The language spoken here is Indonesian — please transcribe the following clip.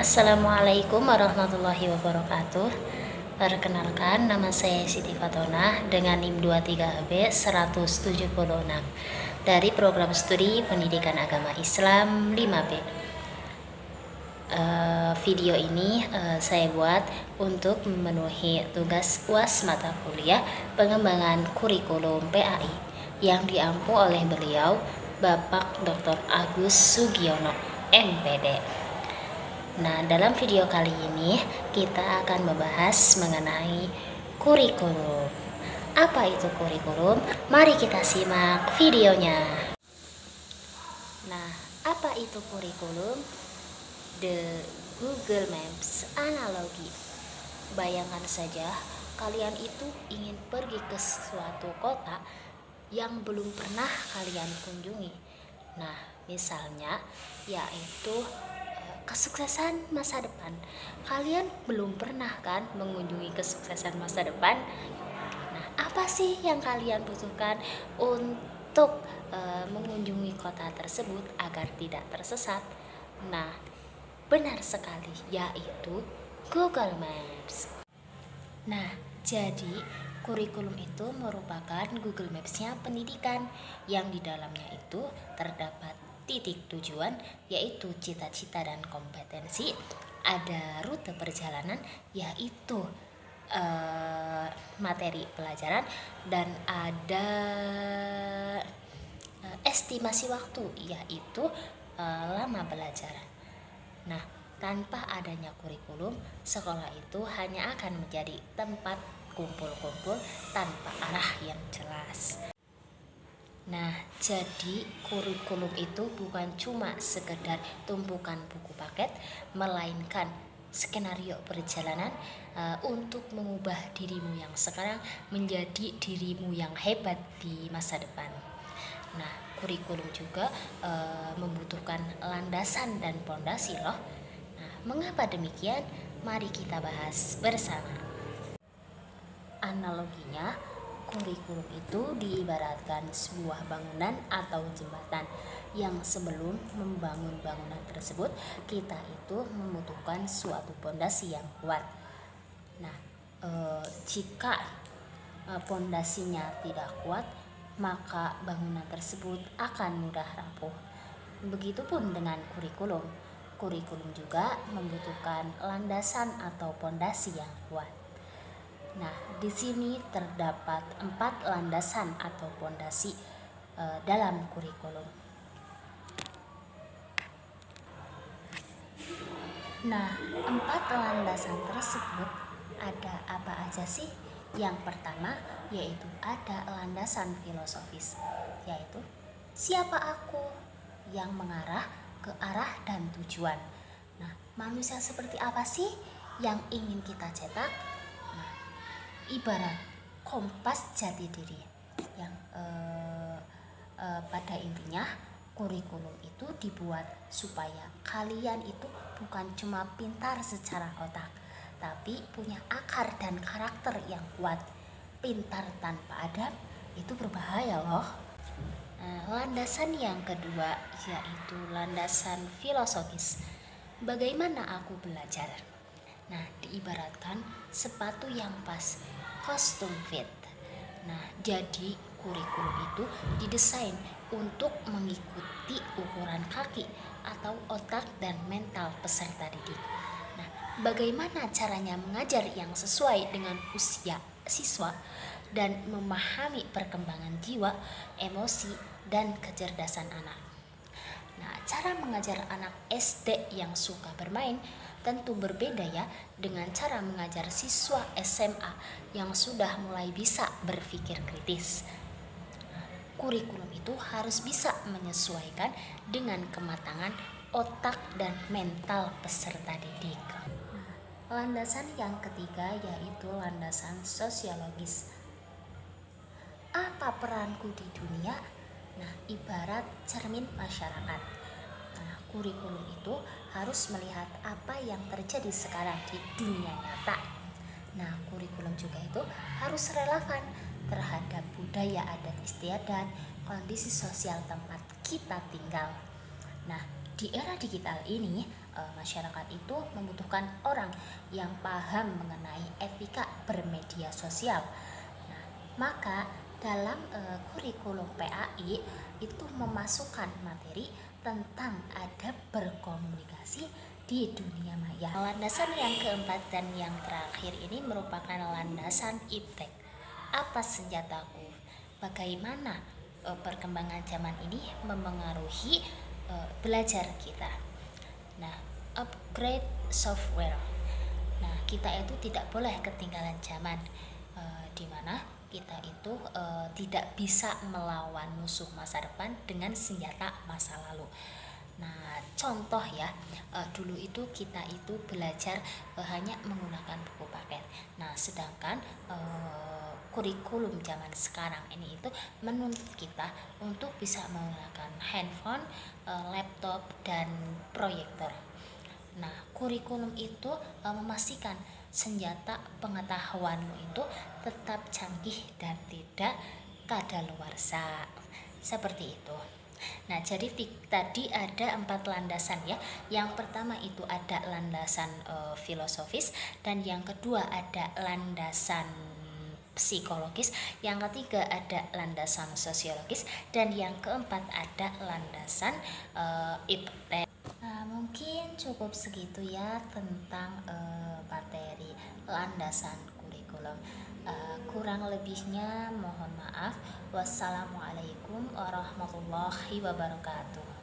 Assalamualaikum warahmatullahi wabarakatuh. Perkenalkan, nama saya Siti Fatona dengan NIM 23AB 176 dari program studi Pendidikan Agama Islam 5B. Video ini saya buat untuk memenuhi tugas UAS mata kuliah pengembangan kurikulum PAI yang diampu oleh beliau Bapak Dr. Agus Sugiono, MPD. Nah, dalam video kali ini kita akan membahas mengenai kurikulum. Apa itu kurikulum? Mari kita simak videonya. Nah, apa itu kurikulum? The Google Maps analogi. Bayangkan saja kalian itu ingin pergi ke suatu kota yang belum pernah kalian kunjungi. Nah, misalnya yaitu kesuksesan masa depan. Kalian belum pernah kan mengunjungi kesuksesan masa depan? Nah, apa sih yang kalian butuhkan untuk mengunjungi kota tersebut agar tidak tersesat? Nah, benar sekali, yaitu Google Maps. Nah, jadi kurikulum itu merupakan Google Maps-nya pendidikan yang di dalamnya itu terdapat titik tujuan, yaitu cita-cita dan kompetensi, ada rute perjalanan, yaitu materi pelajaran, dan ada estimasi waktu, yaitu lama belajar. Nah, tanpa adanya kurikulum, sekolah itu hanya akan menjadi tempat kumpul-kumpul tanpa arah yang jelas. Nah, jadi kurikulum itu bukan cuma sekedar tumpukan buku paket, melainkan skenario perjalanan untuk mengubah dirimu yang sekarang menjadi dirimu yang hebat di masa depan. Nah, kurikulum juga membutuhkan landasan dan pondasi loh. Nah, mengapa demikian? Mari kita bahas bersama. Analoginya, kurikulum itu diibaratkan sebuah bangunan atau jembatan yang sebelum membangun bangunan tersebut, kita itu membutuhkan suatu pondasi yang kuat. Nah, jika pondasinya tidak kuat, maka bangunan tersebut akan mudah rapuh. Begitupun dengan kurikulum. Kurikulum juga membutuhkan landasan atau pondasi yang kuat. Nah, di sini terdapat 4 landasan atau pondasi dalam kurikulum. Nah, 4 landasan tersebut ada apa aja sih? Yang pertama yaitu ada landasan filosofis, yaitu siapa aku, yang mengarah ke arah dan tujuan. Nah, manusia seperti apa sih yang ingin kita cetak? Nah, ibarat kompas jati diri yang pada intinya kurikulum itu dibuat supaya kalian itu bukan cuma pintar secara otak, tapi punya akar dan karakter yang kuat. Pintar tanpa adab itu berbahaya loh. Landasan yang kedua yaitu landasan filosofis. Bagaimana aku belajar? Nah, diibaratkan sepatu yang pas, custom fit. Nah, jadi kurikulum itu didesain untuk mengikuti ukuran kaki atau otak dan mental peserta didik. Nah, bagaimana caranya mengajar yang sesuai dengan usia siswa dan memahami perkembangan jiwa, emosi, dan kecerdasan anak. Nah, cara mengajar anak SD yang suka bermain tentu berbeda ya dengan cara mengajar siswa SMA yang sudah mulai bisa berpikir kritis. Kurikulum itu harus bisa menyesuaikan dengan kematangan otak dan mental peserta didik. Landasan yang ketiga yaitu landasan sosiologis. Apa peranku di dunia? Nah, ibarat cermin masyarakat. Nah, kurikulum itu harus melihat apa yang terjadi sekarang di dunia nyata. Nah, kurikulum juga itu harus relevan terhadap budaya adat istiadat, kondisi sosial tempat kita tinggal. Nah, di era digital ini masyarakat itu membutuhkan orang yang paham mengenai etika bermedia sosial. Nah, maka dalam kurikulum PAI itu memasukkan materi tentang adab berkomunikasi di dunia maya. Landasan yang keempat dan yang terakhir ini merupakan landasan iptek. Apa senjataku? Bagaimana perkembangan zaman ini memengaruhi belajar kita. Nah, upgrade software. Nah, kita itu tidak boleh ketinggalan zaman, di mana kita itu tidak bisa melawan musuh masa depan dengan senjata masa lalu. Nah, contoh ya, dulu itu kita itu belajar hanya menggunakan buku paket. Nah, sedangkan kurikulum zaman sekarang ini itu menuntut kita untuk bisa menggunakan handphone, laptop, dan proyektor. Nah, kurikulum itu memastikan senjata pengetahuanmu itu tetap canggih dan tidak kadaluarsa. Seperti itu. Nah, jadi tadi ada 4 landasan ya. Yang pertama itu ada landasan filosofis, dan yang kedua ada landasan psikologis, yang ketiga ada landasan sosiologis, dan yang keempat ada landasan iptek. Nah, mungkin cukup segitu ya tentang materi landasan kurikulum. Kurang lebihnya mohon maaf. Wassalamualaikum warahmatullahi wabarakatuh.